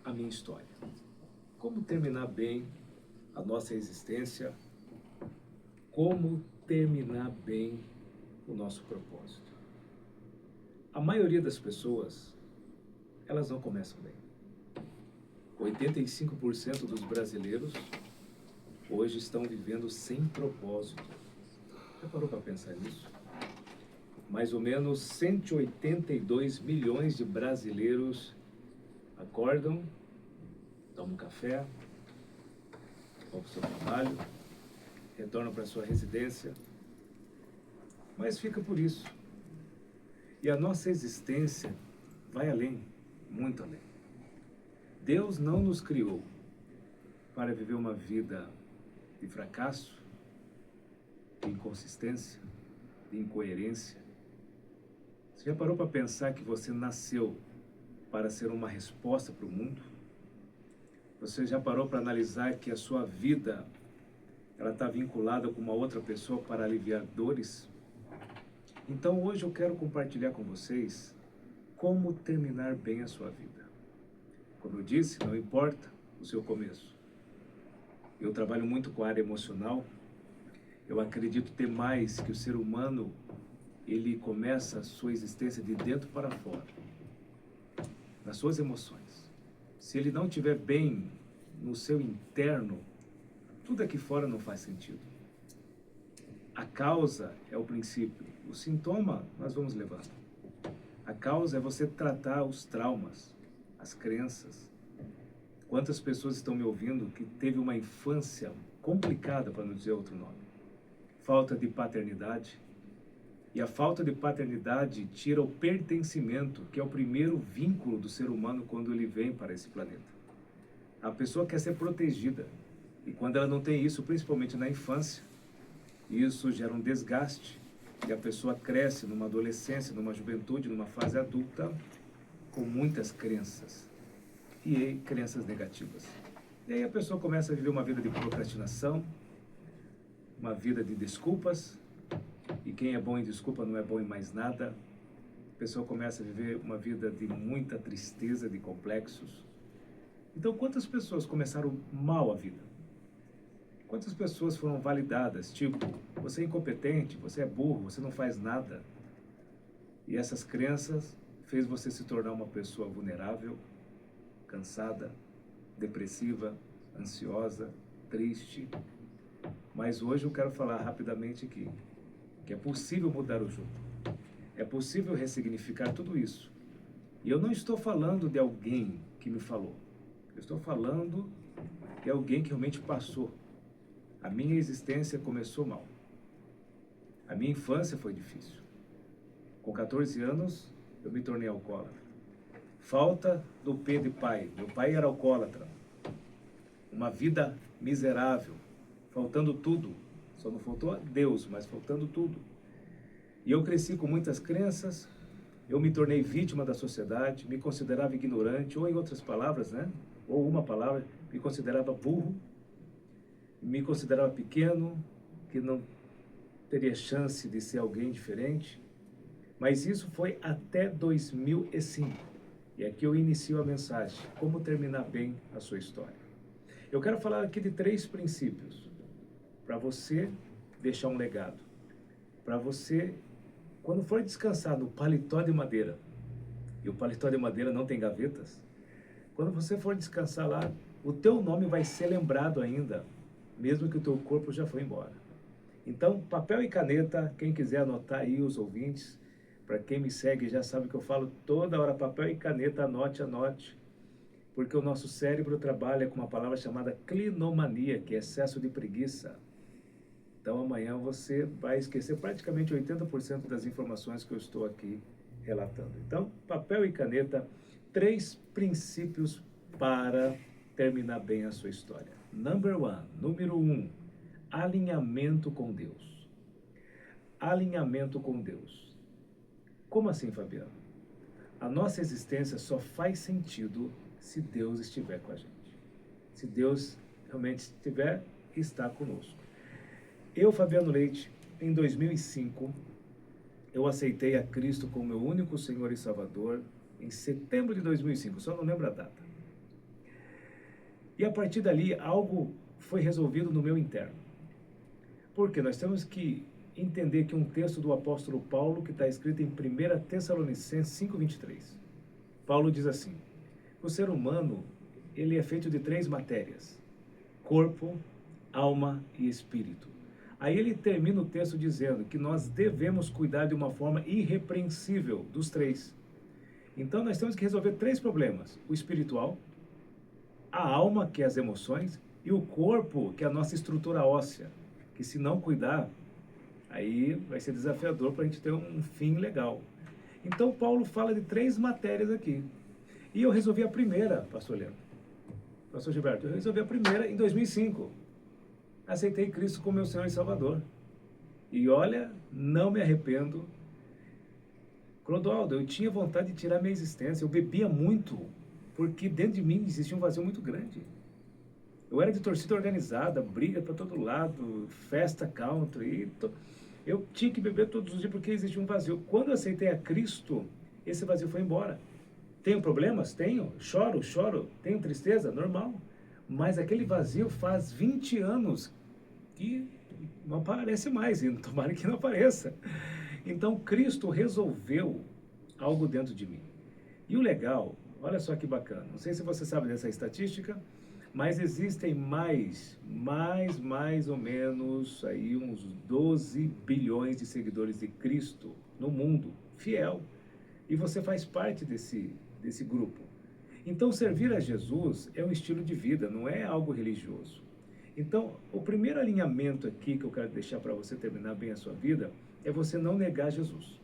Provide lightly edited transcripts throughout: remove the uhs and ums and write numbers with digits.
a minha história? Como terminar bem a nossa existência? Como terminar bem o nosso propósito? A maioria das pessoas, elas não começam bem. 85% dos brasileiros hoje estão vivendo sem propósito. Já parou para pensar nisso? Mais ou menos 182 milhões de brasileiros acordam, tomam um café, vão para o seu trabalho, retornam para a sua residência, mas fica por isso. E a nossa existência vai além, muito além. Deus não nos criou para viver uma vida de fracasso, de inconsistência, de incoerência. Você já parou para pensar que você nasceu para ser uma resposta para o mundo? Você já parou para analisar que a sua vida ela está vinculada com uma outra pessoa para aliviar dores? Então hoje eu quero compartilhar com vocês como terminar bem a sua vida. Como eu disse, não importa o seu começo. Eu trabalho muito com a área emocional. Eu acredito ter mais que o ser humano, ele começa a sua existência de dentro para fora, nas suas emoções. Se ele não estiver bem no seu interno, tudo aqui fora não faz sentido. A causa é o princípio, o sintoma nós vamos levando. A causa é você tratar os traumas, as crenças. Quantas pessoas estão me ouvindo que teve uma infância complicada, para não dizer outro nome? Falta de paternidade. E a falta de paternidade tira o pertencimento, que é o primeiro vínculo do ser humano quando ele vem para esse planeta. A pessoa quer ser protegida. E quando ela não tem isso, principalmente na infância, isso gera um desgaste. E a pessoa cresce numa adolescência, numa juventude, numa fase adulta, com muitas crenças. E aí, crenças negativas. E aí a pessoa começa a viver uma vida de procrastinação, uma vida de desculpas. E quem é bom em desculpa não é bom em mais nada. A pessoa começa a viver uma vida de muita tristeza, de complexos. Então, quantas pessoas começaram mal a vida? Quantas pessoas foram validadas? Tipo, você é incompetente, você é burro, você não faz nada. E essas crenças fez você se tornar uma pessoa vulnerável, cansada, depressiva, ansiosa, triste. Mas hoje eu quero falar rapidamente aqui que é possível mudar o jogo. É possível ressignificar tudo isso. E eu não estou falando de alguém que me falou. Eu estou falando de alguém que realmente passou. A minha existência começou mal. A minha infância foi difícil. Com 14 anos, eu me tornei alcoólatra. Falta do P de pai. Meu pai era alcoólatra. Uma vida miserável. Faltando tudo. Só não faltou Deus, mas faltando tudo. E eu cresci com muitas crenças, eu me tornei vítima da sociedade, me considerava ignorante, ou em outras palavras, né? Ou uma palavra, me considerava burro, me considerava pequeno, que não teria chance de ser alguém diferente. Mas isso foi até 2005. E aqui eu inicio a mensagem, como terminar bem a sua história. Eu quero falar aqui de 3 princípios para você deixar um legado, para você, quando for descansar no paletó de madeira, e o paletó de madeira não tem gavetas, quando você for descansar lá, o teu nome vai ser lembrado ainda, mesmo que o teu corpo já foi embora. Então, papel e caneta, quem quiser anotar aí, os ouvintes, para quem me segue já sabe que eu falo toda hora, papel e caneta, anote, anote, porque o nosso cérebro trabalha com uma palavra chamada clinomania, que é excesso de preguiça. Então amanhã você vai esquecer praticamente 80% das informações que eu estou aqui relatando. Então, papel e caneta, 3 princípios para terminar bem a sua história. Número 1, alinhamento com Deus. Alinhamento com Deus. Como assim, Fabiano? A nossa existência só faz sentido se Deus estiver com a gente. Se Deus realmente estiver e está conosco. Eu, Fabiano Leite, em 2005, eu aceitei a Cristo como meu único Senhor e Salvador em setembro de 2005, só não lembro a data. E a partir dali, algo foi resolvido no meu interno. Porque nós temos que entender que um texto do apóstolo Paulo, que está escrito em 1 Tessalonicenses 5:23. Paulo diz assim: o ser humano, ele é feito de 3 matérias: corpo, alma e espírito. Aí ele termina o texto dizendo que nós devemos cuidar de uma forma irrepreensível dos 3. Então nós temos que resolver 3 problemas: o espiritual, a alma, que é as emoções, e o corpo, que é a nossa estrutura óssea, que se não cuidar, aí vai ser desafiador para a gente ter um fim legal. Então Paulo fala de 3 matérias aqui. E eu resolvi a primeira, pastor Leandro. Pastor Gilberto, eu resolvi a primeira em 2005. Aceitei Cristo como meu Senhor e Salvador. E olha, não me arrependo. Clodoaldo, eu tinha vontade de tirar minha existência. Eu bebia muito, porque dentro de mim existia um vazio muito grande. Eu era de torcida organizada, briga para todo lado, festa country. Eu tinha que beber todos os dias porque existia um vazio. Quando eu aceitei a Cristo, esse vazio foi embora. Tenho problemas? Tenho. Choro. Tenho tristeza? Normal. Mas aquele vazio faz 20 anos que não aparece mais, e tomara que não apareça. Então, Cristo resolveu algo dentro de mim. E o legal, olha só que bacana, não sei se você sabe dessa estatística, mas existem mais ou menos aí uns 12 bilhões de seguidores de Cristo no mundo, fiel. E você faz parte desse grupo. Então, servir a Jesus é um estilo de vida, não é algo religioso. Então, o primeiro alinhamento aqui que eu quero deixar para você terminar bem a sua vida é você não negar Jesus,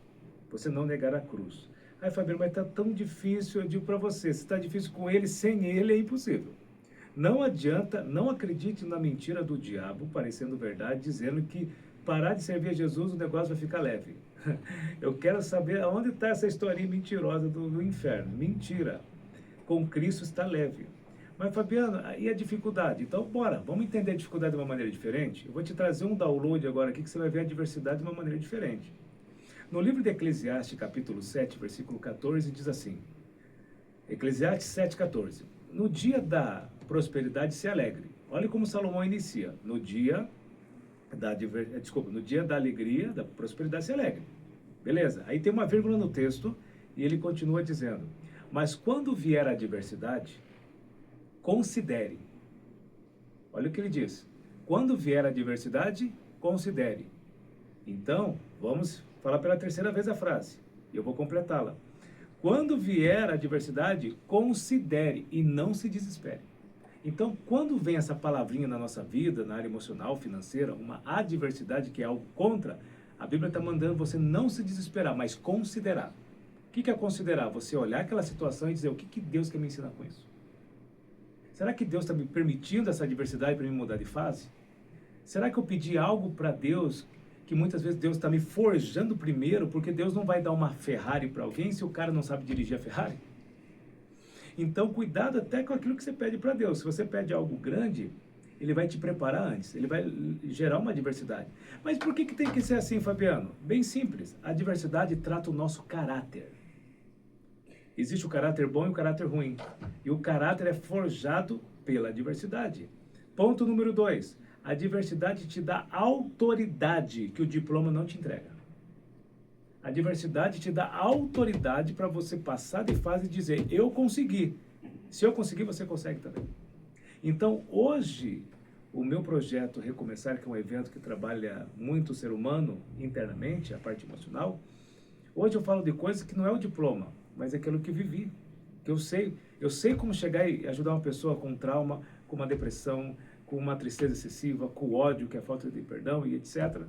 você não negar a cruz. Ai, Fabiano, mas está tão difícil. Eu digo para você, se está difícil com ele, sem ele é impossível. Não adianta, não acredite na mentira do diabo, parecendo verdade, dizendo que parar de servir a Jesus o negócio vai ficar leve. Eu quero saber aonde está essa historinha mentirosa do inferno. Mentira. Com Cristo está leve. Mas, Fabiano, e a dificuldade? Então, bora, vamos entender a dificuldade de uma maneira diferente? Eu vou te trazer um download agora aqui que você vai ver a diversidade de uma maneira diferente. No livro de Eclesiastes, capítulo 7, versículo 14, diz assim, Eclesiastes 7,14, no dia da prosperidade se alegre. Olha como Salomão inicia, no dia da alegria, da prosperidade se alegre. Beleza, aí tem uma vírgula no texto e ele continua dizendo, mas quando vier a adversidade, considere. Olha o que ele diz. Quando vier a adversidade, considere. Então, vamos falar pela terceira vez a frase. E eu vou completá-la. Quando vier a adversidade, considere e não se desespere. Então, quando vem essa palavrinha na nossa vida, na área emocional, financeira, uma adversidade que é algo contra, a Bíblia está mandando você não se desesperar, mas considerar. O que é considerar? Você olhar aquela situação e dizer, o que Deus quer me ensinar com isso? Será que Deus está me permitindo essa adversidade para me mudar de fase? Será que eu pedi algo para Deus que muitas vezes Deus está me forjando primeiro, porque Deus não vai dar uma Ferrari para alguém se o cara não sabe dirigir a Ferrari? Então, cuidado até com aquilo que você pede para Deus. Se você pede algo grande, Ele vai te preparar antes, Ele vai gerar uma adversidade. Mas por que tem que ser assim, Fabiano? Bem simples, a adversidade trata o nosso caráter. Existe o caráter bom e o caráter ruim. E o caráter é forjado pela adversidade. Ponto número 2. A adversidade te dá autoridade que o diploma não te entrega. A adversidade te dá autoridade para você passar de fase e dizer, eu consegui. Se eu conseguir, você consegue também. Então, hoje, o meu projeto Recomeçar, que é um evento que trabalha muito o ser humano internamente, a parte emocional, hoje eu falo de coisas que não é o diploma, mas é aquilo que vivi, que eu sei como chegar e ajudar uma pessoa com trauma, com uma depressão, com uma tristeza excessiva, com ódio, que é falta de perdão e etc.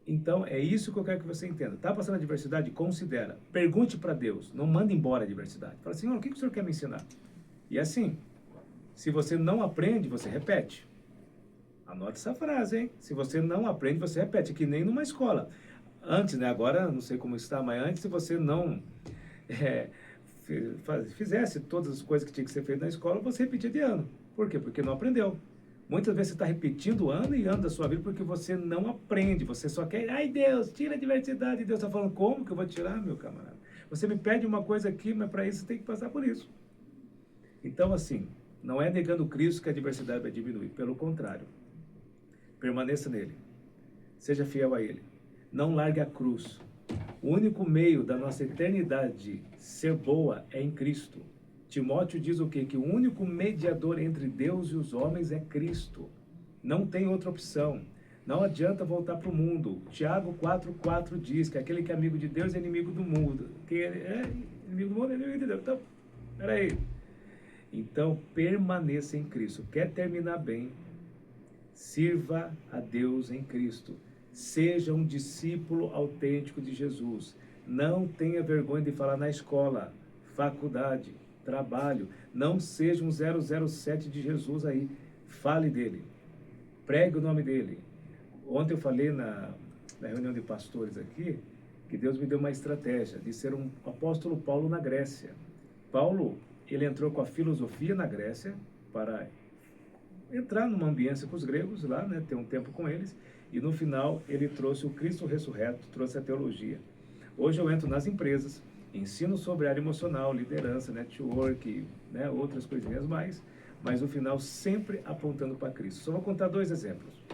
Então, é isso que eu quero que você entenda. Está passando adversidade? Considera. Pergunte para Deus, não manda embora a adversidade. Fala assim, o que o Senhor quer me ensinar? E assim, se você não aprende, você repete. Anote essa frase, hein? Se você não aprende, você repete, que nem numa escola. Antes, né? Agora, não sei como está, mas antes, se você não fizesse todas as coisas que tinha que ser feitas na escola, você repetia de ano. Por quê? Porque não aprendeu. Muitas vezes você está repetindo ano e ano da sua vida porque você não aprende. Você só quer, ai Deus, tira a diversidade. E Deus está falando, como que eu vou tirar, meu camarada? Você me pede uma coisa aqui, mas para isso você tem que passar por isso. Então, assim, Não é negando Cristo que a adversidade vai diminuir. Pelo contrário. Permaneça nele. Seja fiel a ele. Não largue a cruz. O único meio da nossa eternidade ser boa é em Cristo. Timóteo diz o quê? Que o único mediador entre Deus e os homens é Cristo. Não tem outra opção. Não adianta voltar para o mundo. Tiago 4,4 diz que aquele que é amigo de Deus é inimigo do mundo. Quem é inimigo do mundo é inimigo de Deus. Então, peraí. Então, permaneça em Cristo. Quer terminar bem? Sirva a Deus em Cristo. Seja um discípulo autêntico de Jesus. Não tenha vergonha de falar na escola, faculdade, trabalho. Não seja um 007 de Jesus aí. Fale dele. Pregue o nome dele. Ontem eu falei na reunião de pastores aqui que Deus me deu uma estratégia de ser um apóstolo Paulo na Grécia. Paulo, ele entrou com a filosofia na Grécia para entrar numa ambiência com os gregos lá, né, ter um tempo com eles, e no final ele trouxe o Cristo ressurreto, trouxe a teologia. Hoje eu entro nas empresas, ensino sobre área emocional, liderança, network, né, outras coisinhas mais, mas no final sempre apontando para Cristo. Só vou contar 2 exemplos.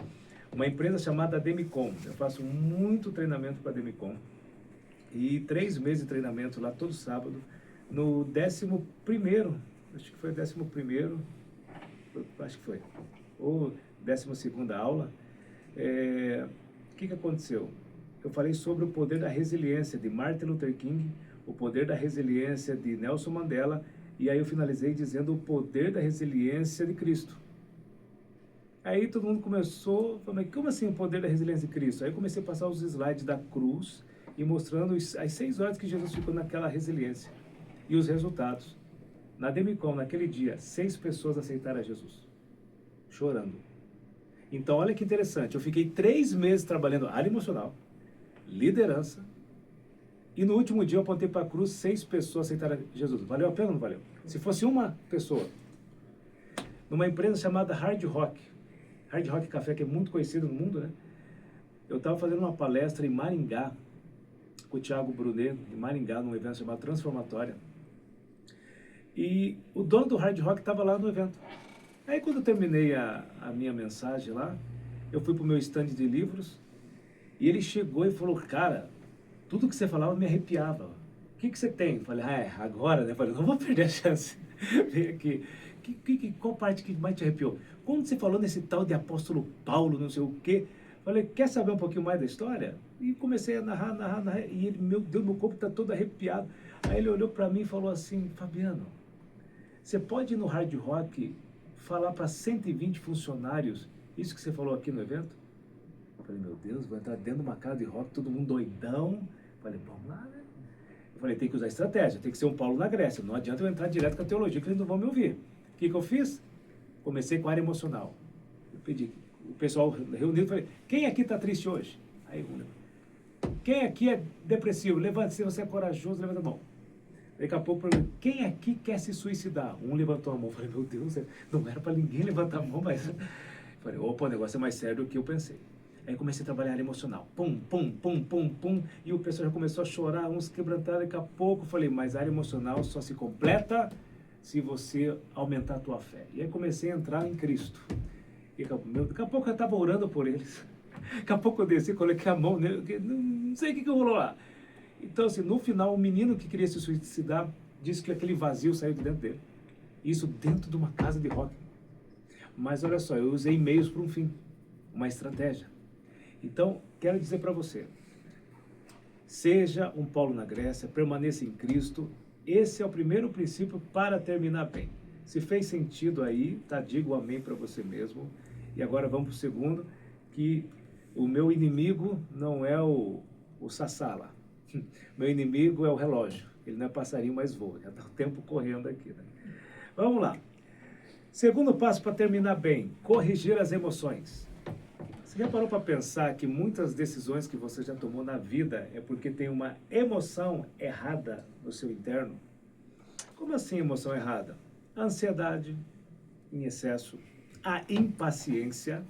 Uma empresa chamada Demicon, eu faço muito treinamento para a Demicon, e 3 meses de treinamento lá todo sábado, no 11º, acho que foi o 11º, acho que foi, ou 12ª aula, o que aconteceu? Eu falei sobre o poder da resiliência de Martin Luther King, o poder da resiliência de Nelson Mandela, e aí eu finalizei dizendo o poder da resiliência de Cristo. Aí todo mundo começou, falando, como assim o poder da resiliência de Cristo? Aí eu comecei a passar os slides da cruz e mostrando as 6 horas que Jesus ficou naquela resiliência e os resultados. Na Demicon, naquele dia, 6 pessoas aceitaram a Jesus, chorando. Então, olha que interessante, eu fiquei 3 meses trabalhando área emocional, liderança, e no último dia eu apontei para a cruz, 6 pessoas aceitaram Jesus. Valeu a pena ou não valeu? Se fosse uma pessoa, numa empresa chamada Hard Rock Café, que é muito conhecido no mundo, né? Eu estava fazendo uma palestra em Maringá, com o Thiago Brunet, em Maringá, num evento chamado Transformatória. E o dono do Hard Rock estava lá no evento. Aí quando eu terminei a minha mensagem lá, eu fui para o meu stand de livros, e ele chegou e falou, cara, tudo que você falava me arrepiava. O que você tem? Eu falei, agora, né? Eu falei, não vou perder a chance. Vem aqui. Qual parte que mais te arrepiou? Quando você falou nesse tal de apóstolo Paulo, não sei o quê, falei, quer saber um pouquinho mais da história? E comecei a narrar, e ele, meu Deus, meu corpo está todo arrepiado. Aí ele olhou para mim e falou assim, Fabiano, você pode ir no Hard Rock falar para 120 funcionários isso que você falou aqui no evento? Eu falei, meu Deus, vou entrar dentro de uma casa de rock, todo mundo doidão. Eu falei, vamos lá, né? Eu falei, tem que usar estratégia, tem que ser um Paulo na Grécia. Não adianta eu entrar direto com a teologia, que eles não vão me ouvir. O que eu fiz? Comecei com a área emocional. Eu pedi, o pessoal reunido, falei, quem aqui está triste hoje? Aí quem aqui é depressivo? Levante, se você é corajoso, levanta a mão. Daqui a pouco, quem aqui quer se suicidar? Um levantou a mão. Eu falei, meu Deus, não era para ninguém levantar a mão, mas... Eu falei, opa, o negócio é mais sério do que eu pensei. Aí comecei a trabalhar a área emocional. Pum, pum, pum, pum, pum. E o pessoal já começou a chorar, uns quebrantaram. Daqui a pouco eu falei, mas a área emocional só se completa se você aumentar a tua fé. E aí comecei a entrar em Cristo. E daqui a pouco eu estava orando por eles. Daqui a pouco eu desci, coloquei a mão nele, não sei o que rolou lá. Então, assim, no final, o menino que queria se suicidar disse que aquele vazio saiu de dentro dele. Isso dentro de uma casa de rock. Mas olha só, eu usei meios para um fim, uma estratégia. Então, quero dizer para você, seja um Paulo na Grécia, permaneça em Cristo. Esse é o primeiro princípio para terminar bem. Se fez sentido aí, tá? Diga o amém para você mesmo. E agora vamos para o segundo, que o meu inimigo não é o Sassala. Meu inimigo é o relógio. Ele não é passarinho, mas voa. Já está o tempo correndo aqui, né? Vamos lá. Segundo passo para terminar bem, corrigir as emoções. Você já parou para pensar que muitas decisões que você já tomou na vida é porque tem uma emoção errada no seu interno? Como assim emoção errada? A ansiedade em excesso, a impaciência.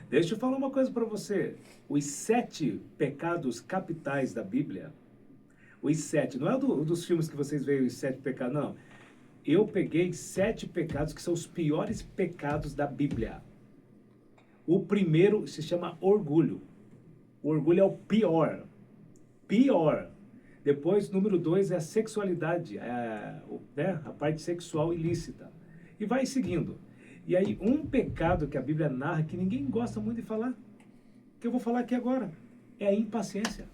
Deixa eu falar uma coisa para você. Os 7 pecados capitais da Bíblia, os 7, não é dos filmes que vocês veem os 7 pecados, não. eu peguei 7 pecados que são os piores pecados da Bíblia. O primeiro se chama orgulho. O orgulho é o pior. Pior. Depois, número 2 é a sexualidade, a parte sexual ilícita. E vai seguindo. E aí, um pecado que a Bíblia narra, que ninguém gosta muito de falar, que eu vou falar aqui agora, é a impaciência.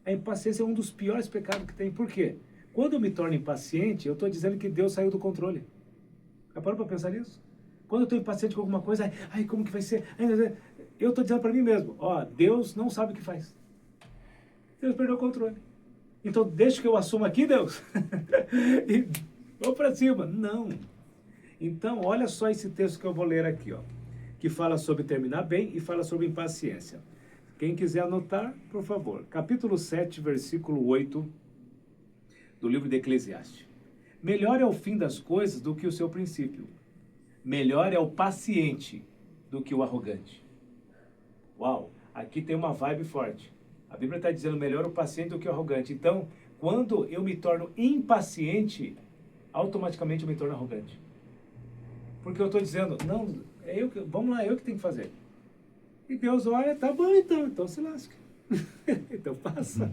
A impaciência é um dos piores pecados que tem. Por quê? Quando eu me torno impaciente, eu estou dizendo que Deus saiu do controle. Já parou para pensar nisso? Quando eu estou impaciente com alguma coisa, ai, como que vai ser? Eu estou dizendo para mim mesmo, Deus não sabe o que faz. Deus perdeu o controle. Então, deixa que eu assuma aqui, Deus. E vou para cima. Não. Então, olha só esse texto que eu vou ler aqui, que fala sobre terminar bem e fala sobre impaciência. Quem quiser anotar, por favor. Capítulo 7, versículo 8 do livro de Eclesiastes. Melhor é o fim das coisas do que o seu princípio. Melhor é o paciente do que o arrogante. Uau, aqui tem uma vibe forte. A Bíblia está dizendo melhor o paciente do que o arrogante. Então, quando eu me torno impaciente, automaticamente eu me torno arrogante. Porque eu estou dizendo, não, vamos lá, eu que tenho que fazer. E Deus olha, tá bom então se lasca. Então passa.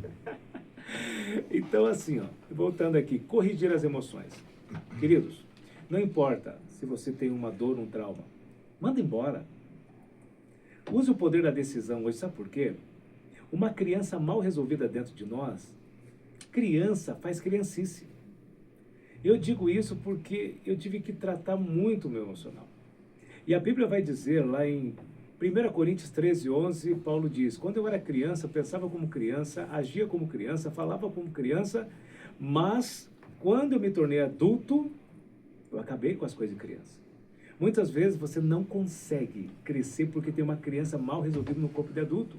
Então assim, voltando aqui, corrigir as emoções. Queridos, não importa se você tem uma dor, um trauma, manda embora. Use o poder da decisão hoje, sabe por quê? Uma criança mal resolvida dentro de nós, criança faz criancice. Eu digo isso porque eu tive que tratar muito o meu emocional. E a Bíblia vai dizer lá em 1 Coríntios 13, 11, Paulo diz, quando eu era criança, pensava como criança, agia como criança, falava como criança, mas quando eu me tornei adulto, eu acabei com as coisas de criança. Muitas vezes você não consegue crescer porque tem uma criança mal resolvida no corpo de adulto.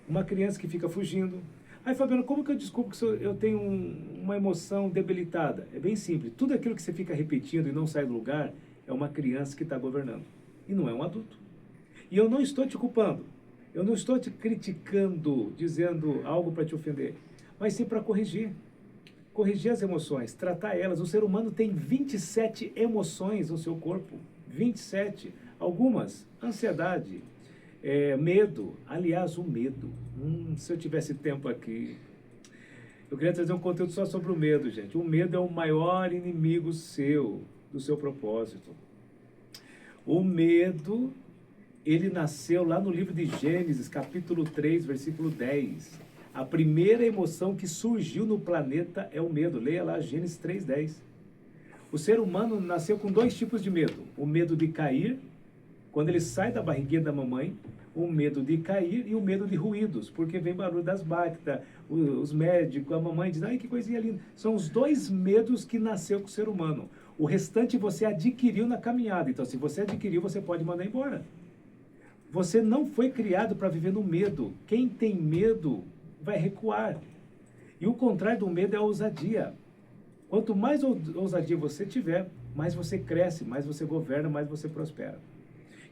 Uma criança que fica fugindo. Aí, Fabiano, como que eu descubro que eu tenho uma emoção debilitada? É bem simples. Tudo aquilo que você fica repetindo e não sai do lugar é uma criança que está governando. E não é um adulto. E eu não estou te culpando. Eu não estou te criticando, dizendo algo para te ofender. Mas sim para corrigir. Corrigir as emoções, tratar elas. O ser humano tem 27 emoções no seu corpo. 27. Algumas, ansiedade, medo. Aliás, o medo. Se eu tivesse tempo aqui, eu queria trazer um conteúdo só sobre o medo, gente. O medo é o maior inimigo seu, do seu propósito. O medo, ele nasceu lá no livro de Gênesis, capítulo 3, versículo 10. A primeira emoção que surgiu no planeta é o medo. Leia lá Gênesis 3:10. O ser humano nasceu com 2 tipos de medo. O medo de cair, quando ele sai da barriguinha da mamãe, o medo de cair e o medo de ruídos, porque vem barulho das máquinas, os médicos, a mamãe diz, ai que coisinha linda. São os 2 medos que nasceu com o ser humano. O restante você adquiriu na caminhada. Então, se você adquiriu, você pode mandar embora. Você não foi criado para viver no medo. Quem tem medo vai recuar. E o contrário do medo é a ousadia. Quanto mais ousadia você tiver, mais você cresce, mais você governa, mais você prospera.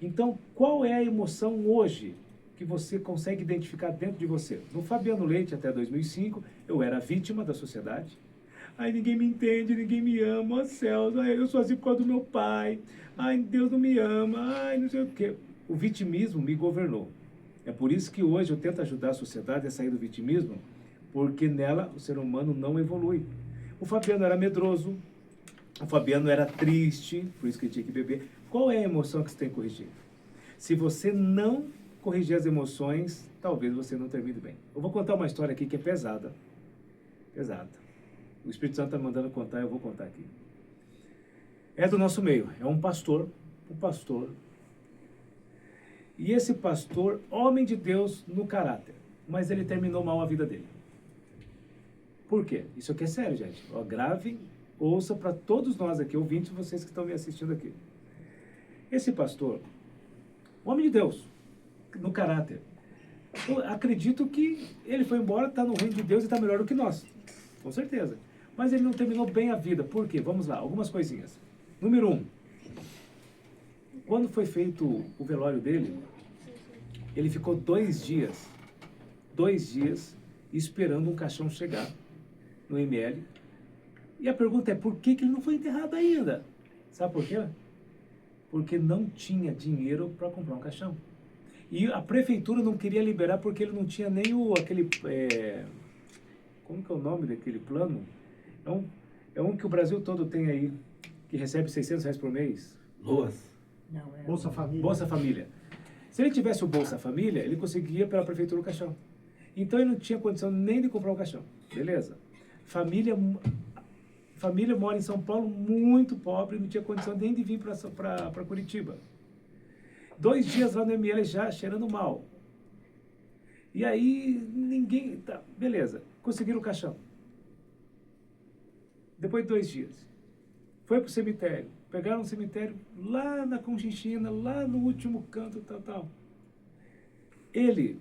Então, qual é a emoção hoje que você consegue identificar dentro de você? No Fabiano Leite, até 2005, eu era vítima da sociedade. Ai, ninguém me entende, ninguém me ama, céus, eu sou assim por causa do meu pai. Ai, Deus não me ama, ai, não sei o quê. O vitimismo me governou. É por isso que hoje eu tento ajudar a sociedade a sair do vitimismo, porque nela o ser humano não evolui. O Fabiano era medroso, o Fabiano era triste, por isso que ele tinha que beber. Qual é a emoção que você tem que corrigir? Se você não corrigir as emoções, talvez você não termine bem. Eu vou contar uma história aqui que é pesada. Pesada. O Espírito Santo está mandando contar, eu vou contar aqui. É do nosso meio, é um pastor. E esse pastor, homem de Deus no caráter, mas ele terminou mal a vida dele. Por quê? Isso aqui é sério, gente. Gravem, ouça para todos nós aqui, ouvintes, vocês que estão me assistindo aqui. Esse pastor, homem de Deus, no caráter, eu acredito que ele foi embora, está no reino de Deus e está melhor do que nós. Com certeza. Mas ele não terminou bem a vida. Por quê? Vamos lá, algumas coisinhas. Número 1. Quando foi feito o velório dele, ele ficou 2 dias esperando um caixão chegar no ML E a pergunta é, por que que ele não foi enterrado ainda? Sabe por quê? Porque não tinha dinheiro para comprar um caixão. E a prefeitura não queria liberar porque ele não tinha nem aquele... como que é o nome daquele plano? É um, é um que o Brasil todo tem aí, que recebe R$ 600 por mês. Boas. Não, é Bolsa Família. Bolsa Família. Se ele tivesse o Bolsa Família, ele conseguia pela prefeitura o caixão. Então ele não tinha condição nem de comprar um caixão. Beleza? Família mora em São Paulo muito pobre, não tinha condição nem de vir para Curitiba. 2 dias lá no ML já cheirando mal. E aí ninguém... Tá, beleza, conseguiram o caixão. Depois de 2 dias. Foi pro cemitério. Pegaram um cemitério lá na Conchinchina, lá no último canto, tal. Ele,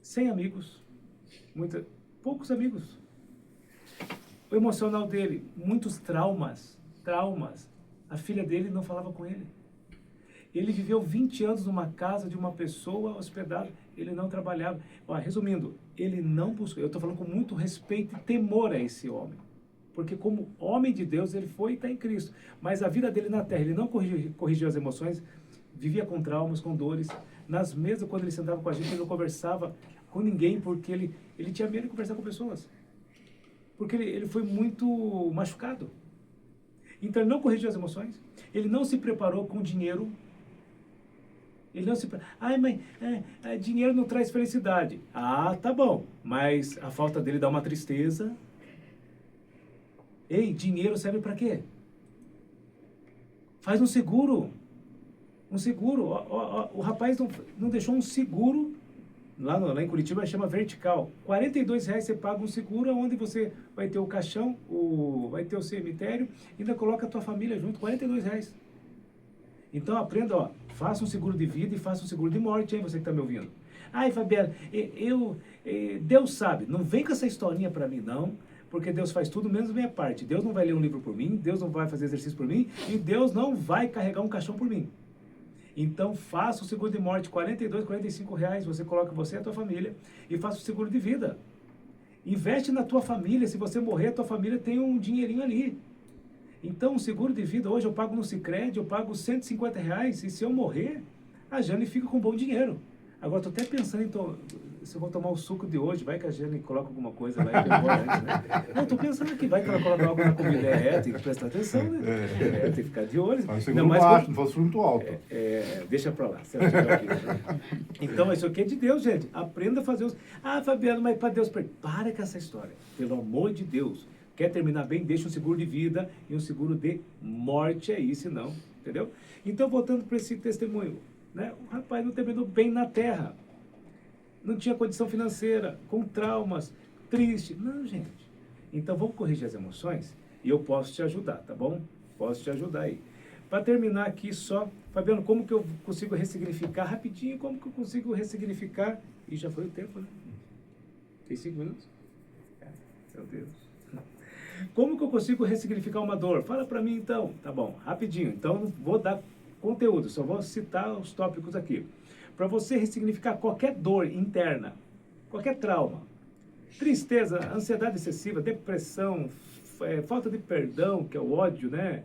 sem amigos, poucos amigos. O emocional dele, muitos traumas. A filha dele não falava com ele. Ele viveu 20 anos numa casa de uma pessoa hospedada, ele não trabalhava. Ó, resumindo, ele não buscou, eu estou falando com muito respeito e temor a esse homem. Porque como homem de Deus, ele foi e está em Cristo. Mas a vida dele na terra, ele não corrigiu as emoções, vivia com traumas, com dores. Nas mesas, quando ele sentava com a gente, ele não conversava com ninguém, porque ele tinha medo de conversar com pessoas. Porque ele foi muito machucado. Então ele não corrigiu as emoções, ele não se preparou com dinheiro. Ele não se... Ai, mãe, dinheiro não traz felicidade. Ah, tá bom, mas a falta dele dá uma tristeza. Ei, dinheiro serve para quê? Faz um seguro. Um seguro. O rapaz não deixou um seguro, lá em Curitiba chama vertical. R$42 você paga um seguro, onde você vai ter o caixão, vai ter o cemitério, e ainda coloca a tua família junto, R$42. Então aprenda, ó, faça um seguro de vida e faça um seguro de morte, hein, você que está me ouvindo. Ai, Fabiana, Deus sabe, não vem com essa historinha para mim não, porque Deus faz tudo menos a minha parte. Deus não vai ler um livro por mim, Deus não vai fazer exercício por mim, e Deus não vai carregar um caixão por mim. Então faça o seguro de morte, R$42, R$45, você coloca você e a tua família, e faça o seguro de vida. Investe na tua família, se você morrer, a tua família tem um dinheirinho ali. Então, o seguro de vida, hoje eu pago no Sicredi, eu pago R$150, e se eu morrer, a Jane fica com bom dinheiro. Agora, estou até pensando se eu vou tomar o suco de hoje, vai que a Jane coloca alguma coisa lá e demora antes, né? Não, estou pensando aqui, vai que ela coloca algo na comida, tem que prestar atenção, né? Tem que ficar de olho. Não, baixo, não fosse muito alto. Deixa pra lá. Aqui, né? Então, isso aqui é de Deus, gente. Aprenda a fazer os... Ah, Fabiano, mas para Deus... Para com essa história. Pelo amor de Deus. Quer terminar bem, deixa um seguro de vida e um seguro de morte aí, senão, entendeu? Então, voltando para esse testemunho, né? O rapaz não terminou bem na terra. Não tinha condição financeira, com traumas, triste. Não, gente. Então, vamos corrigir as emoções e eu posso te ajudar, tá bom? Posso te ajudar aí. Para terminar aqui só, Fabiano, como que eu consigo ressignificar rapidinho, como que eu consigo ressignificar... E já foi o tempo, né? Tem 5 minutos? Meu Deus. Como que eu consigo ressignificar uma dor? Fala para mim então. Tá bom, rapidinho. Então não vou dar conteúdo, só vou citar os tópicos aqui. Para você ressignificar qualquer dor interna, qualquer trauma, tristeza, ansiedade excessiva, depressão, falta de perdão, que é o ódio, né?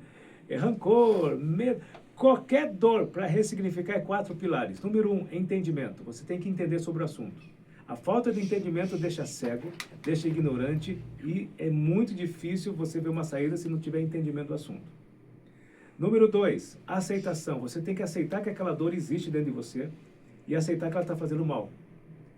Rancor, medo, qualquer dor para ressignificar é 4 pilares. Número 1, entendimento. Você tem que entender sobre o assunto. A falta de entendimento deixa cego, deixa ignorante e é muito difícil você ver uma saída se não tiver entendimento do assunto. Número 2, aceitação. Você tem que aceitar que aquela dor existe dentro de você e aceitar que ela está fazendo mal.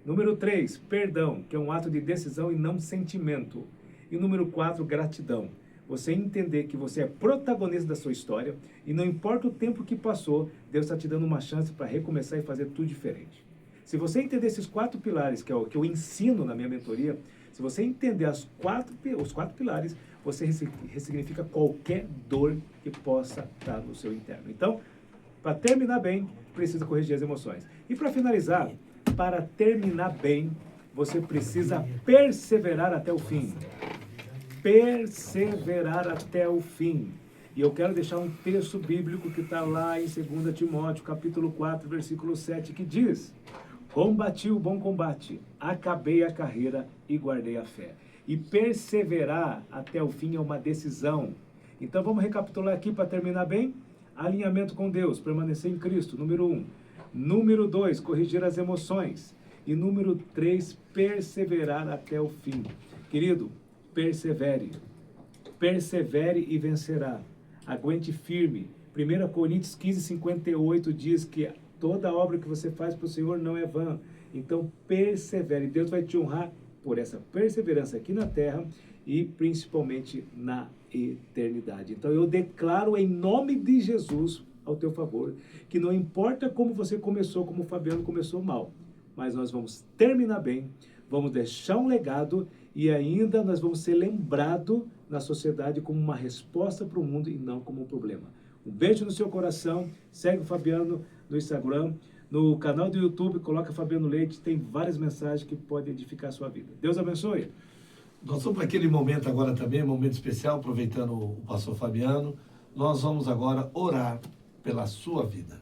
Número 3, perdão, que é um ato de decisão e não sentimento. E número 4, gratidão. Você entender que você é protagonista da sua história e não importa o tempo que passou, Deus está te dando uma chance para recomeçar e fazer tudo diferente. Se você entender esses 4 pilares, que é o que eu ensino na minha mentoria, se você entender os 4 pilares, você ressignifica qualquer dor que possa estar no seu interno. Então, para terminar bem, precisa corrigir as emoções. E para finalizar, para terminar bem, você precisa perseverar até o fim. Perseverar até o fim. E eu quero deixar um texto bíblico que está lá em 2 Timóteo, capítulo 4, versículo 7, que diz: combati o bom combate, acabei a carreira e guardei a fé. E perseverar até o fim é uma decisão. Então vamos recapitular aqui para terminar bem. Alinhamento com Deus, permanecer em Cristo, número 1. Número 2, corrigir as emoções. E número 3, perseverar até o fim. Querido, persevere. Persevere e vencerá. Aguente firme. 1 Coríntios 15:58 diz que toda obra que você faz para o Senhor não é vã. Então persevere. Deus vai te honrar por essa perseverança aqui na terra e principalmente na eternidade. Então eu declaro em nome de Jesus ao teu favor, que não importa como você começou, como o Fabiano começou mal, mas nós vamos terminar bem, vamos deixar um legado e ainda nós vamos ser lembrados na sociedade como uma resposta para o mundo e não como um problema. Um beijo no seu coração, segue o Fabiano no Instagram, no canal do YouTube, coloca Fabiano Leite, tem várias mensagens que podem edificar a sua vida. Deus abençoe. Nós vamos para aquele momento agora também, momento especial, aproveitando o pastor Fabiano. Nós vamos agora orar pela sua vida.